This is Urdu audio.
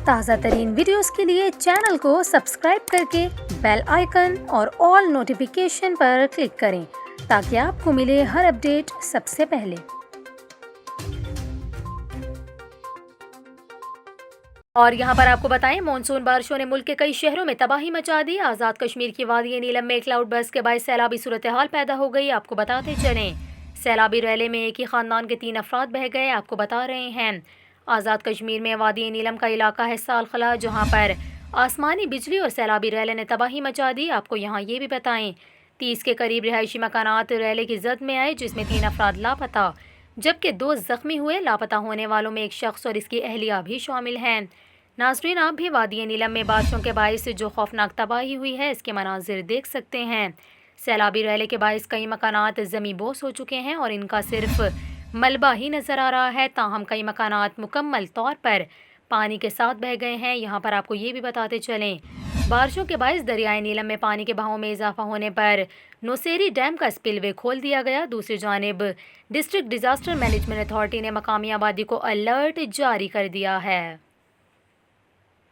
تازہ ترین ویڈیوز کے لیے چینل کو سبسکرائب کر کے بیل آئیکن اور آل نوٹیفیکیشن پر کلک کریں تاکہ آپ کو ملے ہر اپڈیٹ سب سے پہلے۔ اور یہاں پر آپ کو بتائیں، مونسون بارشوں نے ملک کے کئی شہروں میں تباہی مچا دی۔ آزاد کشمیر کی وادی نیلم میں کلاؤڈ برسٹ کے باعث سیلابی صورتحال پیدا ہو گئی۔ آپ کو بتاتے چلیں، سیلابی ریلے میں ایک ہی خاندان کے 3 افراد بہہ گئے۔ آپ کو بتا رہے ہیں، آزاد کشمیر میں وادی نیلم کا علاقہ ہے سال خلا، جہاں پر آسمانی بجلی اور سیلابی ریلے نے تباہی مچا دی۔ آپ کو یہاں یہ بھی بتائیں، 30 کے قریب رہائشی مکانات ریلے کی زد میں آئے، جس میں 3 افراد لاپتہ جبکہ 2 زخمی ہوئے۔ لاپتہ ہونے والوں میں ایک شخص اور اس کی اہلیہ بھی شامل ہیں۔ ناظرین، آپ بھی وادی نیلم میں بارشوں کے باعث جو خوفناک تباہی ہوئی ہے، اس کے مناظر دیکھ سکتے ہیں۔ سیلابی ریلے کے باعث کئی مکانات زمیں بوس ہو چکے ہیں اور ان کا صرف ملبہ ہی نظر آ رہا ہے، تاہم کئی مکانات مکمل طور پر پانی کے ساتھ بہہ گئے ہیں۔ یہاں پر آپ کو یہ بھی بتاتے چلیں، بارشوں کے باعث دریائے نیلم میں پانی کے بہاؤ میں اضافہ ہونے پر نوسیری ڈیم کا اسپل وے کھول دیا گیا۔ دوسری جانب ڈسٹرکٹ ڈیزاسٹر مینجمنٹ اتھارٹی نے مقامی آبادی کو الرٹ جاری کر دیا ہے۔